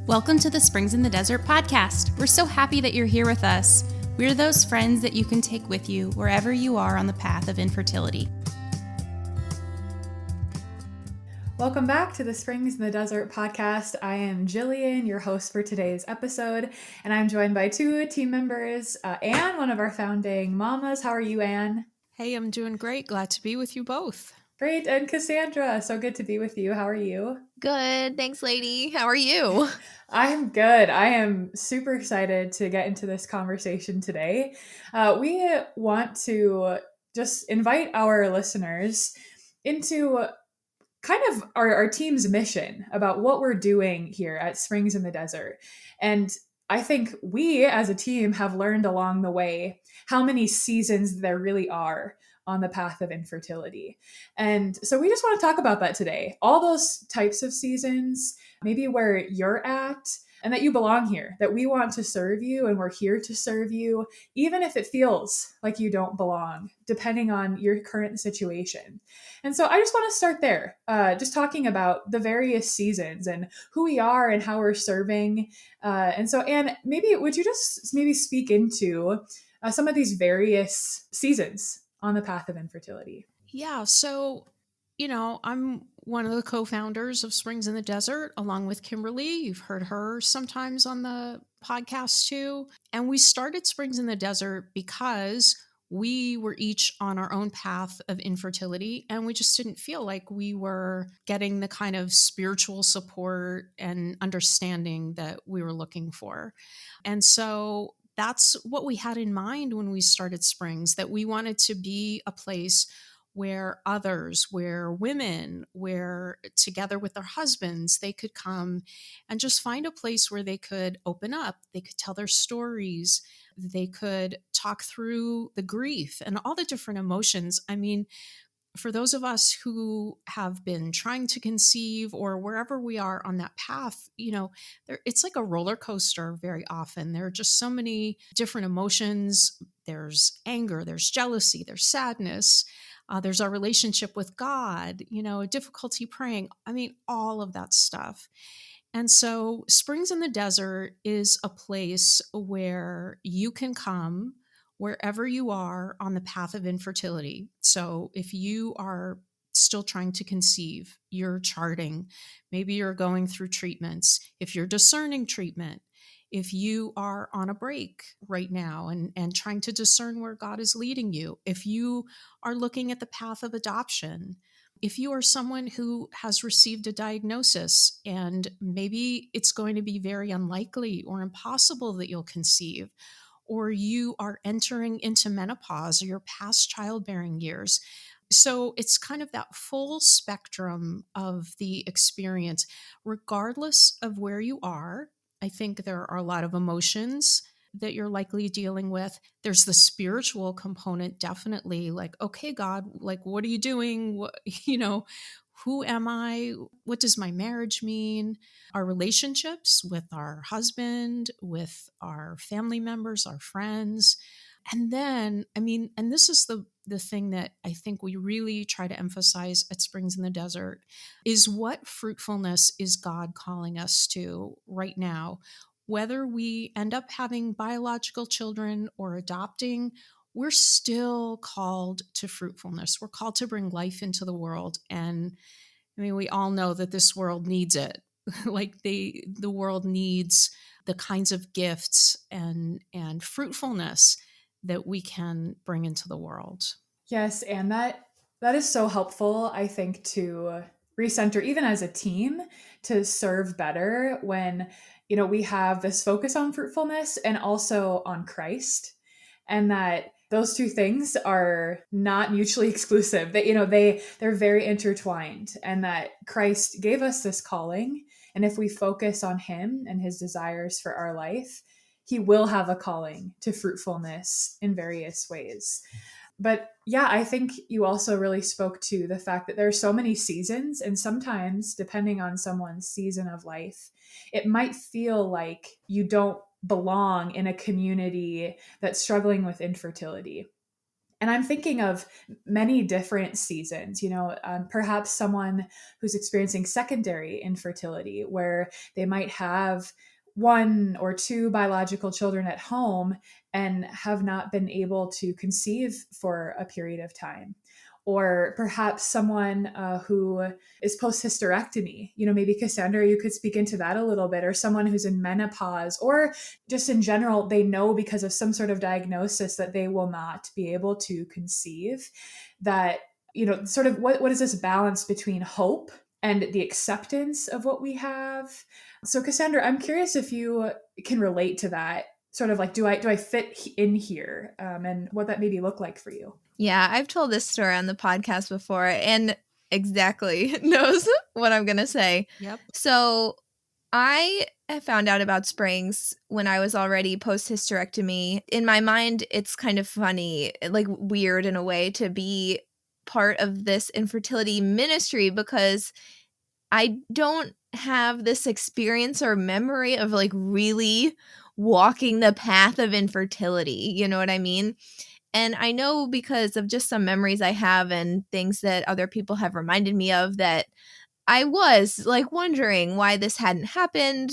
Welcome to the Springs in the Desert podcast. We're so happy that you're here with us. We're those friends that you can take with you wherever you are on the path of infertility. Welcome back to the Springs in the Desert podcast. I am Jillian, your host for today's episode, and I'm joined by two team members, Anne, one of our founding mamas. How are you, Anne? Hey, I'm doing great. Glad to be with you both. Great. And Cassandra, so good to be with you. How are you? Good. Thanks, lady. How are you? I'm good. I am super excited to get into this conversation today. We want to just invite our listeners into kind of our team's mission about what we're doing here at Springs in the Desert. And I think we as a team have learned along the way how many seasons there really are on the path of infertility. And so we just want to talk about that today. All those types of seasons, maybe where you're at, and that you belong here, that we want to serve you and we're here to serve you, even if it feels like you don't belong, depending on your current situation. And so I just want to start there, just talking about the various seasons and who we are and how we're serving. And so, Anne, maybe would you just maybe speak into some of these various seasons on the path of infertility? Yeah, so, I'm one of the co-founders of Springs in the Desert, along with Kimberly. You've heard her sometimes on the podcast too. And we started Springs in the Desert because we were each on our own path of infertility, and we just didn't feel like we were getting the kind of spiritual support and understanding that we were looking for. And so that's what we had in mind when we started Springs, that we wanted to be a place where others, where women, where together with their husbands, they could come and just find a place where they could open up, they could tell their stories, they could talk through the grief and all the different emotions. I mean, for those of us who have been trying to conceive or wherever we are on that path, it's like a roller coaster very often. There are just so many different emotions. There's anger, there's jealousy, there's sadness. There's our relationship with God, difficulty praying. I mean, all of that stuff. And so Springs in the Desert is a place where you can come wherever you are on the path of infertility. So if you are still trying to conceive, you're charting, maybe you're going through treatments, if you're discerning treatment, if you are on a break right now and trying to discern where God is leading you, if you are looking at the path of adoption, if you are someone who has received a diagnosis and maybe it's going to be very unlikely or impossible that you'll conceive, or you are entering into menopause or you're past childbearing years. So it's kind of that full spectrum of the experience, regardless of where you are. I think there are a lot of emotions that you're likely dealing with. There's the spiritual component, definitely, like, okay, God, like, what are you doing? What, who am I? What does my marriage mean? Our relationships with our husband, with our family members, our friends. And then, and this is the thing that I think we really try to emphasize at Springs in the Desert, is what fruitfulness is God calling us to right now? Whether we end up having biological children or adopting, we're still called to fruitfulness. We're called to bring life into the world. And we all know that this world needs it. Like the world needs the kinds of gifts and fruitfulness that we can bring into the world. Yes, and that is so helpful, I think, to recenter even as a team to serve better when we have this focus on fruitfulness and also on Christ, and that those two things are not mutually exclusive, that they're very intertwined, and that Christ gave us this calling, and if we focus on him and his desires for our life, he will have a calling to fruitfulness in various ways. But yeah, I think you also really spoke to the fact that there are so many seasons, and sometimes, depending on someone's season of life, it might feel like you don't belong in a community that's struggling with infertility. And I'm thinking of many different seasons, perhaps someone who's experiencing secondary infertility, where they might have one or two biological children at home and have not been able to conceive for a period of time. Or perhaps someone who is post hysterectomy. Maybe Cassandra, you could speak into that a little bit, or someone who's in menopause, or just in general, they know because of some sort of diagnosis that they will not be able to conceive. That, sort of what is this balance between hope and the acceptance of what we have? So Cassandra, I'm curious if you can relate to that. Sort of like, do I fit in here, and what that maybe look like for you? Yeah, I've told this story on the podcast before and exactly knows what I'm going to say. Yep. So I found out about Springs when I was already post hysterectomy. In my mind, it's kind of funny, like weird in a way, to be part of this infertility ministry because I don't have this experience or memory of like really walking the path of infertility. You know what I mean? And I know because of just some memories I have and things that other people have reminded me of that I was like wondering why this hadn't happened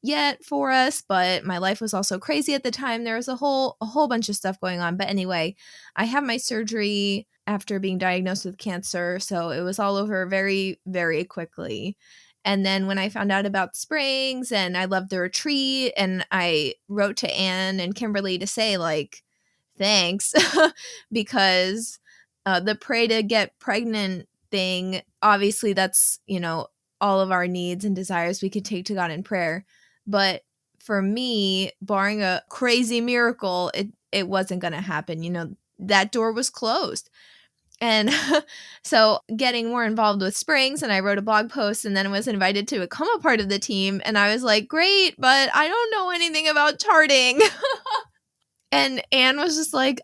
yet for us, but my life was also crazy at the time. There was a whole bunch of stuff going on. But anyway, I had my surgery after being diagnosed with cancer, so it was all over very, very quickly. And then when I found out about Springs and I loved the retreat, and I wrote to Anne and Kimberly to say like, thanks, because the pray to get pregnant thing, obviously that's, all of our needs and desires we could take to God in prayer. But for me, barring a crazy miracle, it wasn't going to happen. That door was closed. And so getting more involved with Springs, and I wrote a blog post and then was invited to become a part of the team. And I was like, great, but I don't know anything about charting. And Anne was just like,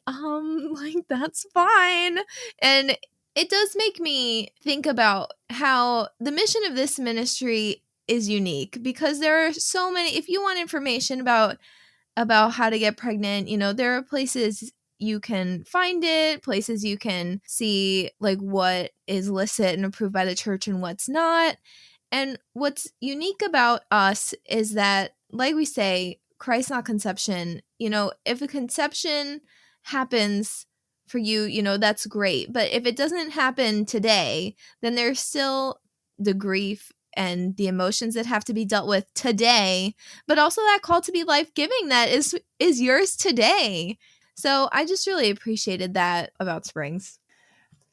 that's fine. And it does make me think about how the mission of this ministry is unique, because there are so many, if you want information about how to get pregnant, there are places you can find it, places you can see like what is licit and approved by the church and what's not. And what's unique about us is that, like we say, Christ not conception, if a conception happens for you, that's great. But if it doesn't happen today, then there's still the grief and the emotions that have to be dealt with today, but also that call to be life-giving that is yours today. So I just really appreciated that about Springs.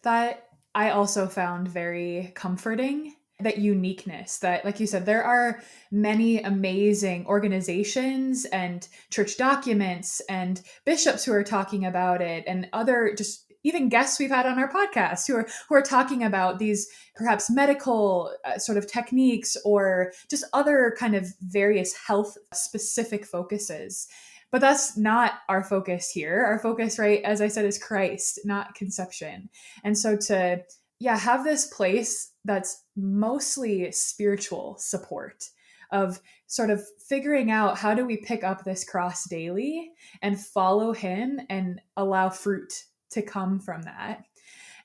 That I also found very comforting, that uniqueness that, like you said, there are many amazing organizations and church documents and bishops who are talking about it, and other just even guests we've had on our podcast who are talking about these perhaps medical sort of techniques, or just other kind of various health specific focuses. But that's not our focus here. Our focus, right, as I said, is Christ, not conception. And so to have this place that's mostly spiritual support, of sort of figuring out how do we pick up this cross daily and follow him and allow fruit to come from that.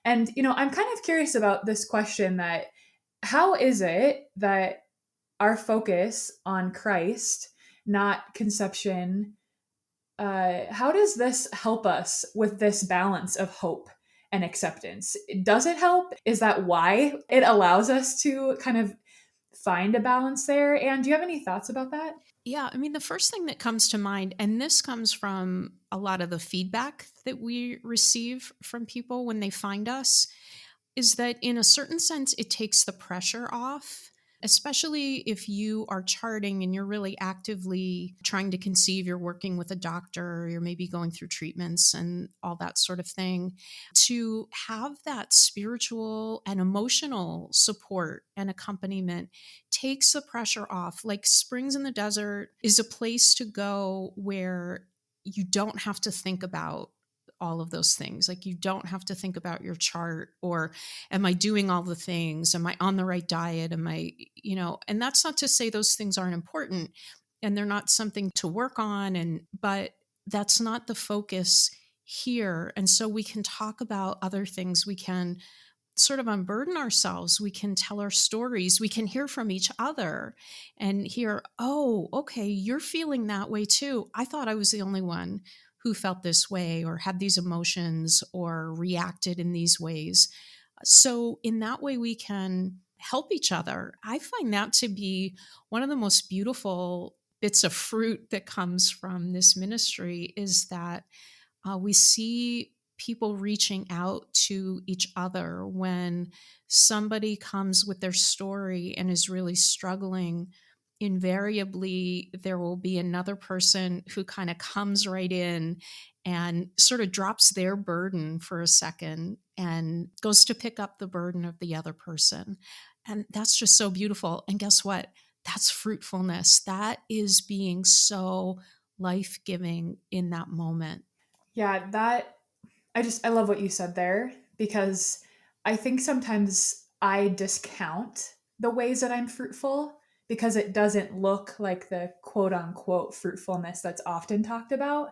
And, I'm kind of curious about this question, that how is it that our focus on Christ, not conception, how does this help us with this balance of hope and acceptance? Does it help? Is that why it allows us to kind of find a balance there? And do you have any thoughts about that? Yeah, I mean, the first thing that comes to mind, and this comes from a lot of the feedback that we receive from people when they find us, is that in a certain sense, it takes the pressure off, especially if you are charting and you're really actively trying to conceive, you're working with a doctor, or you're maybe going through treatments and all that sort of thing. To have that spiritual and emotional support and accompaniment takes the pressure off. Like Springs in the Desert is a place to go where you don't have to think about all of those things. Like you don't have to think about your chart, or am I doing all the things? Am I on the right diet? Am I, and that's not to say those things aren't important and they're not something to work on. But that's not the focus here. And so we can talk about other things. We can sort of unburden ourselves. We can tell our stories. We can hear from each other and hear, oh, okay, you're feeling that way too. I thought I was the only one who felt this way or had these emotions or reacted in these ways. So in that way, we can help each other. I find that to be one of the most beautiful bits of fruit that comes from this ministry, is that we see people reaching out to each other when somebody comes with their story and is really struggling. Invariably, there will be another person who kind of comes right in and sort of drops their burden for a second and goes to pick up the burden of the other person. And that's just so beautiful. And guess what? That's fruitfulness. That is being so life-giving in that moment. Yeah, I love what you said there, because I think sometimes I discount the ways that I'm fruitful because it doesn't look like the quote unquote fruitfulness that's often talked about.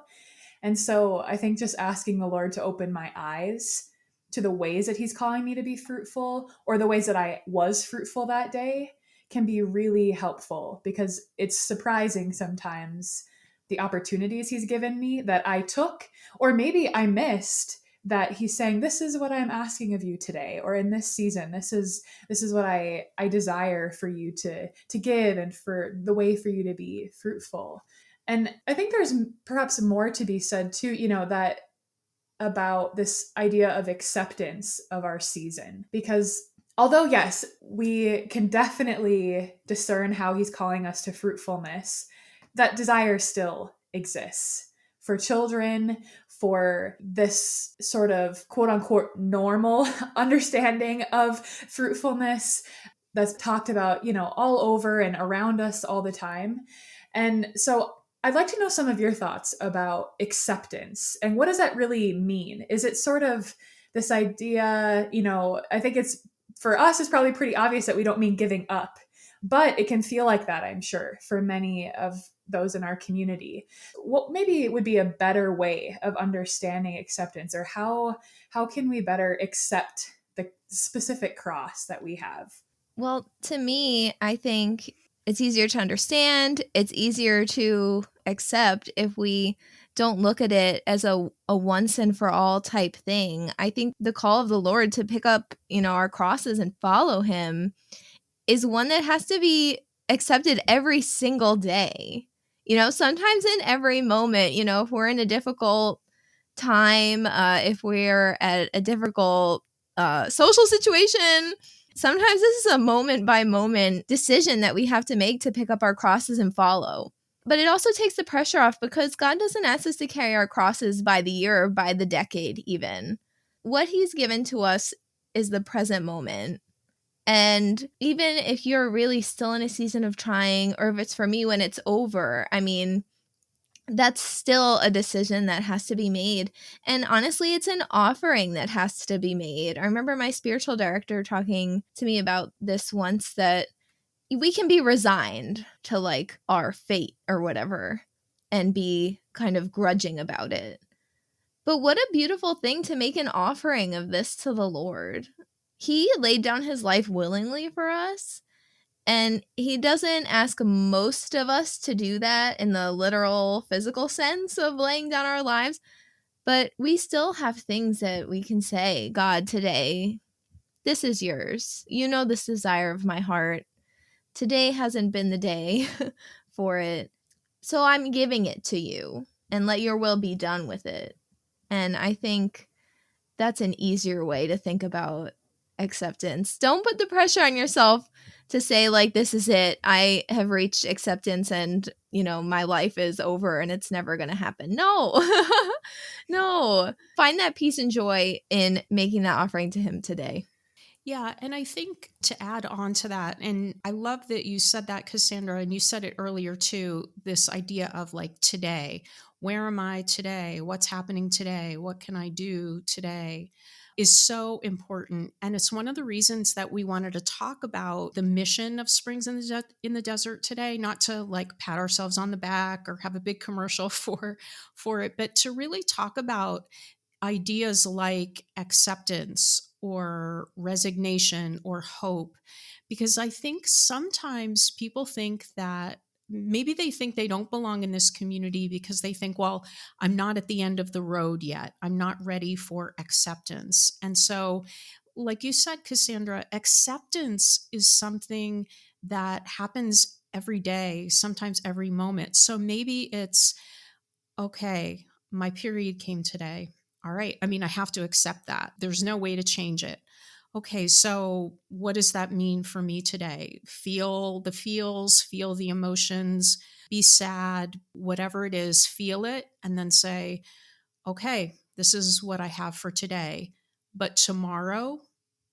And so I think just asking the Lord to open my eyes to the ways that he's calling me to be fruitful, or the ways that I was fruitful that day, can be really helpful, because it's surprising sometimes the opportunities he's given me that I took, or maybe I missed, that he's saying, this is what I'm asking of you today, or in this season, this is what I desire for you to give, and for the way for you to be fruitful. And I think there's perhaps more to be said too, that about this idea of acceptance of our season, because although yes, we can definitely discern how he's calling us to fruitfulness, that desire still exists for children, for this sort of quote unquote normal understanding of fruitfulness that's talked about, all over and around us all the time. And so I'd like to know some of your thoughts about acceptance, and what does that really mean? Is it sort of this idea, I think for us, it's probably pretty obvious that we don't mean giving up, but it can feel like that, I'm sure, for many of those in our community. What maybe would be a better way of understanding acceptance, or how can we better accept the specific cross that we have? Well, to me, I think it's easier to understand. It's easier to accept if we don't look at it as a once and for all type thing. I think the call of the Lord to pick up, our crosses and follow him is one that has to be accepted every single day. Sometimes in every moment, if we're in a difficult time, if we're at a difficult social situation, sometimes this is a moment by moment decision that we have to make to pick up our crosses and follow. But it also takes the pressure off, because God doesn't ask us to carry our crosses by the year or by the decade even. What he's given to us is the present moment. And even if you're really still in a season of trying, or if it's for me when it's over, that's still a decision that has to be made. And honestly, it's an offering that has to be made. I remember my spiritual director talking to me about this once, that we can be resigned to our fate or whatever and be kind of grudging about it. But what a beautiful thing to make an offering of this to the Lord. He laid down his life willingly for us. And he doesn't ask most of us to do that in the literal physical sense of laying down our lives. But we still have things that we can say, God, today, this is yours. This desire of my heart. Today hasn't been the day for it. So I'm giving it to you, and let your will be done with it. And I think that's an easier way to think about acceptance. Don't put the pressure on yourself to say, this is it. I have reached acceptance, and, my life is over and it's never going to happen. No, no. Find that peace and joy in making that offering to him today. Yeah, and I think to add on to that, and I love that you said that, Cassandra, and you said it earlier too, this idea of today. Where am I today? What's happening today? What can I do today? is so important. And it's one of the reasons that we wanted to talk about the mission of Springs in the Desert today, not to like pat ourselves on the back or have a big commercial for it, but to really talk about ideas like acceptance or resignation or hope. Because I think sometimes people think that maybe they think they don't belong in this community because they think, well, I'm not at the end of the road yet. I'm not ready for acceptance. And so, like you said, Cassandra, acceptance is something that happens every day, sometimes every moment. So maybe it's, okay, my period came today. All right. I mean, I have to accept that. There's no way to change it. Okay, so what does that mean for me today? Feel the feels, feel the emotions, be sad, whatever it is, feel it, and then say, okay, this is what I have for today. But tomorrow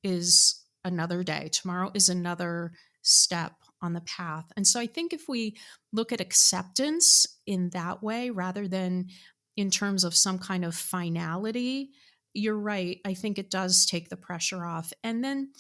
is another day. Tomorrow is another step on the path. And so I think if we look at acceptance in that way, rather than in terms of some kind of finality, you're right. I think it does take the pressure off. And then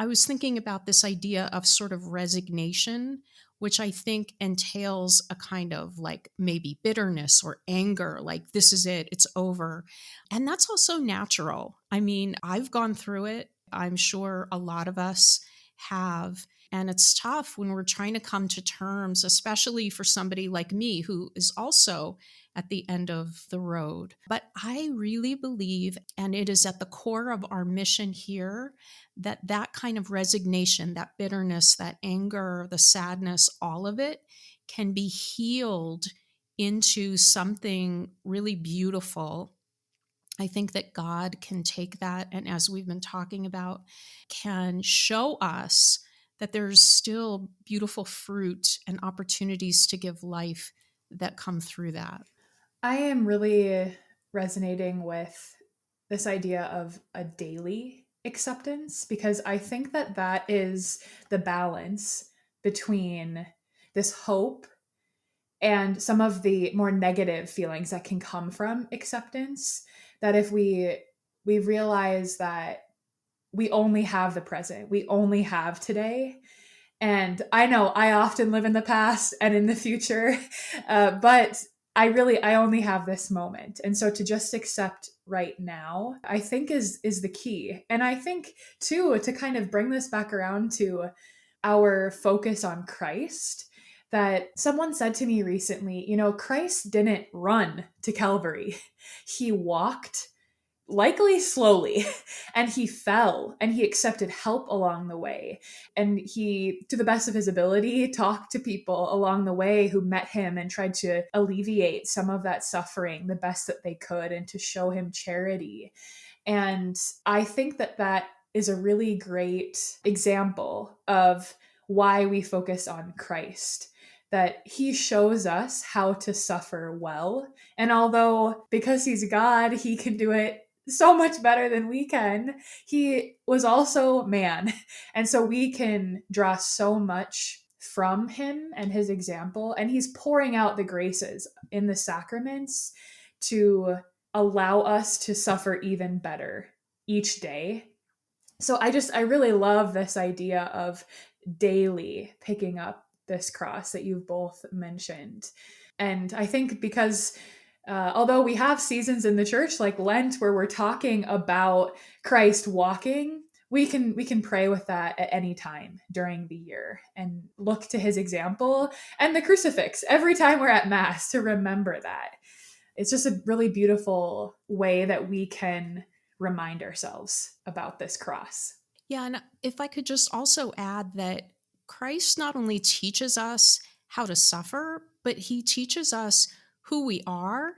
I was thinking about this idea of sort of resignation, which I think entails a kind of like maybe bitterness or anger, like this is it, it's over. And that's also natural. I mean, I've gone through it. I'm sure a lot of us have. And it's tough when we're trying to come to terms, especially for somebody like me who is also at the end of the road. But I really believe, and it is at the core of our mission here, that that kind of resignation, that bitterness, that anger, the sadness, all of it can be healed into something really beautiful. I think that God can take that, and as we've been talking about, can show us that there's still beautiful fruit and opportunities to give life that come through that. I am really resonating with this idea of a daily acceptance, because I think that that is the balance between this hope and some of the more negative feelings that can come from acceptance. That if we realize that we only have the present, we only have today. And I know I often live in the past and in the future, but I only have this moment. And so to just accept right now, I think is the key. And I think too, to kind of bring this back around to our focus on Christ, that someone said to me recently, Christ didn't run to Calvary. He walked, likely slowly, and he fell, and he accepted help along the way. And he, to the best of his ability, talked to people along the way who met him and tried to alleviate some of that suffering the best that they could and to show him charity. And I think that that is a really great example of why we focus on Christ, that he shows us how to suffer well. And although, because he's God, he can do it so much better than we can, he was also man. And so we can draw so much from him and his example. And he's pouring out the graces in the sacraments to allow us to suffer even better each day. So I really love this idea of daily picking up this cross that you've both mentioned. And I think because although we have seasons in the church like Lent where we're talking about Christ walking, we can pray with that at any time during the year and look to his example and the crucifix every time we're at Mass to remember that. It's just a really beautiful way that we can remind ourselves about this cross. Yeah, and if I could just also add that Christ not only teaches us how to suffer, but he teaches us who we are,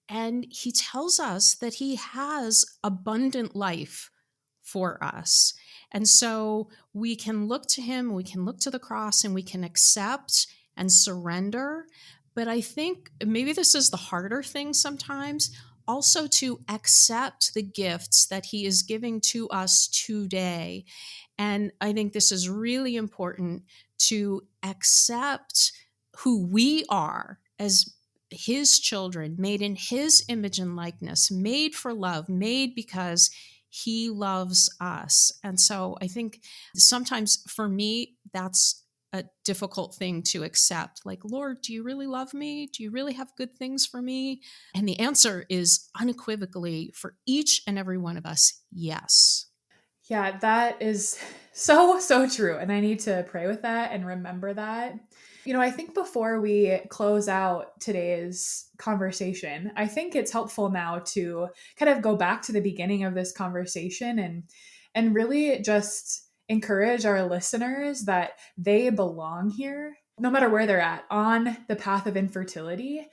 and he tells us that he has abundant life for us. And so we can look to him, we can look to the cross, and we can accept and surrender. But I think maybe this is the harder thing sometimes, also to accept the gifts that he is giving to us today. And I think this is really important, to accept who we are as his children, made in his image and likeness, made for love, made because He loves us. And so I think sometimes for me, that's a difficult thing to accept. Like, Lord, do you really love me? Do you really have good things for me? And the answer is unequivocally for each and every one of us, yes. Yeah, that is so true. And I need to pray with that and remember that. I think before we close out today's conversation, I think it's helpful now to kind of go back to the beginning of this conversation and really just encourage our listeners that they belong here, no matter where they're at on the path of infertility.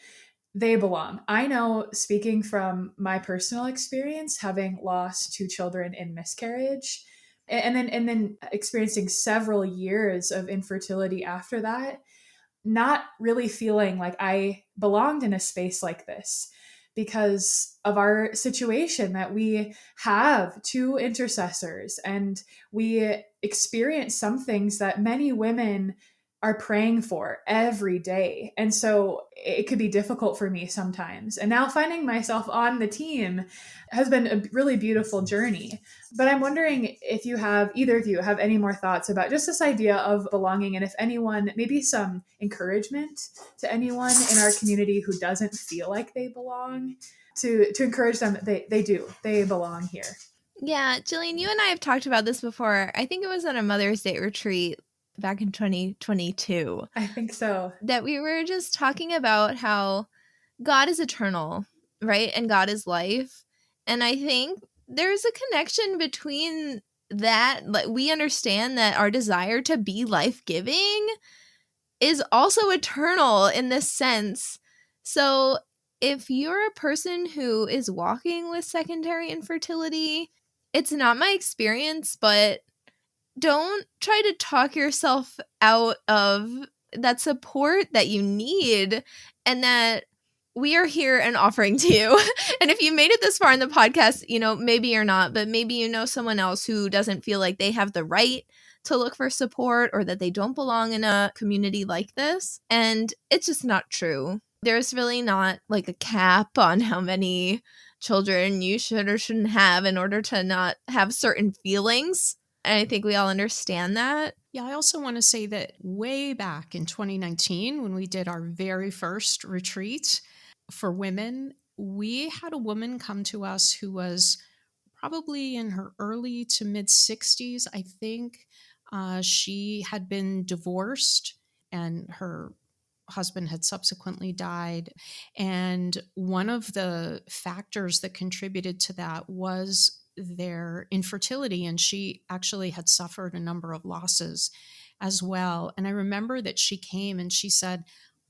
They belong. I know, speaking from my personal experience, having lost 2 children in miscarriage, and then experiencing several years of infertility after that, not really feeling like I belonged in a space like this because of our situation, that we have 2 intercessors and we experience some things that many women are praying for every day. And so it could be difficult for me sometimes. And now finding myself on the team has been a really beautiful journey. But I'm wondering if either of you have any more thoughts about just this idea of belonging, and if anyone, maybe some encouragement to anyone in our community who doesn't feel like they belong, to encourage them that they belong here. Yeah, Jillian, you and I have talked about this before. I think it was on a Mother's Day retreat back in 2022. I think so. That we were just talking about how God is eternal, right? And God is life. And I think there's a connection between that. Like, we understand that our desire to be life-giving is also eternal in this sense. So if you're a person who is walking with secondary infertility, it's not my experience, but don't try to talk yourself out of that support that you need, and that we are here and offering to you. And if you made it this far in the podcast, maybe you're not, but maybe you know someone else who doesn't feel like they have the right to look for support, or that they don't belong in a community like this. And it's just not true. There's really not like a cap on how many children you should or shouldn't have in order to not have certain feelings. And I think we all understand that. Yeah, I also want to say that way back in 2019, when we did our very first retreat for women, we had a woman come to us who was probably in her early to mid 60s, I think. She had been divorced and her husband had subsequently died. And one of the factors that contributed to that was their infertility. And she actually had suffered a number of losses as well. And I remember that she came and she said,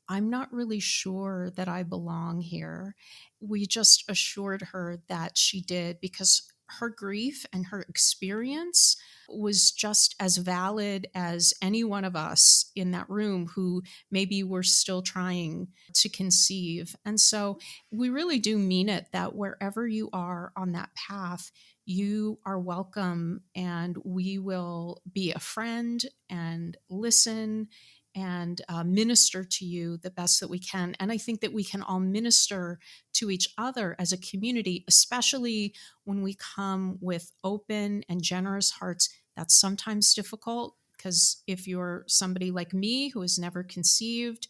I'm not really sure that I belong here. We just assured her that she did, because her grief and her experience was just as valid as any one of us in that room who maybe were still trying to conceive. And so we really do mean it, that wherever you are on that path, you are welcome, and we will be a friend and listen and minister to you the best that we can. And I think that we can all minister to each other as a community, especially when we come with open and generous hearts. That's sometimes difficult, because if you're somebody like me who has never conceived,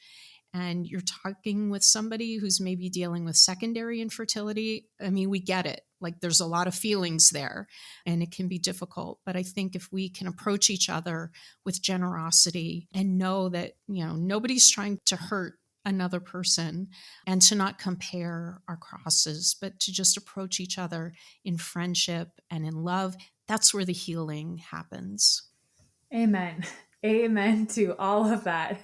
and you're talking with somebody who's maybe dealing with secondary infertility, I mean, we get it. Like, there's a lot of feelings there and it can be difficult. But I think if we can approach each other with generosity and know that, nobody's trying to hurt another person, and to not compare our crosses, but to just approach each other in friendship and in love, that's where the healing happens. Amen. Amen to all of that.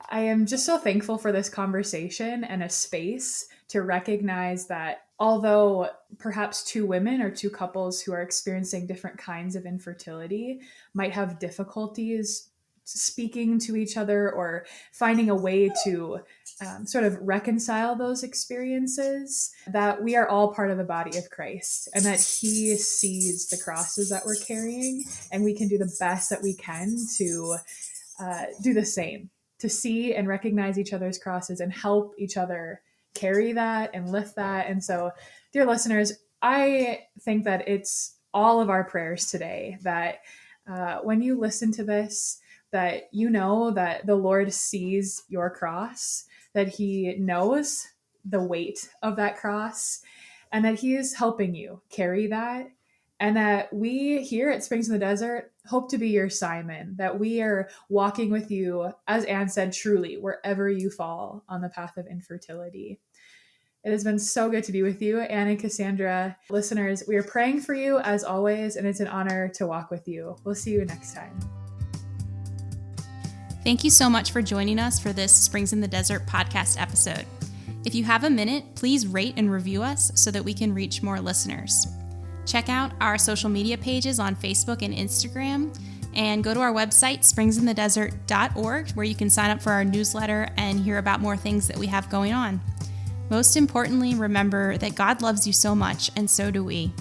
I am just so thankful for this conversation and a space to recognize that although perhaps 2 women or 2 couples who are experiencing different kinds of infertility might have difficulties speaking to each other or finding a way to sort of reconcile those experiences, that we are all part of the body of Christ, and that He sees the crosses that we're carrying, and we can do the best that we can to do the same, to see and recognize each other's crosses and help each other carry that and lift that. And so, dear listeners, I think that it's all of our prayers today that when you listen to this, that you know that the Lord sees your cross, that he knows the weight of that cross, and that he is helping you carry that. And that we here at Springs in the Desert hope to be your Simon, that we are walking with you, as Anne said, truly, wherever you fall on the path of infertility. It has been so good to be with you, Anne and Cassandra. Listeners, we are praying for you as always, and it's an honor to walk with you. We'll see you next time. Thank you so much for joining us for this Springs in the Desert podcast episode. If you have a minute, please rate and review us so that we can reach more listeners. Check out our social media pages on Facebook and Instagram, and go to our website, springsinthedesert.org, where you can sign up for our newsletter and hear about more things that we have going on. Most importantly, remember that God loves you so much, and so do we.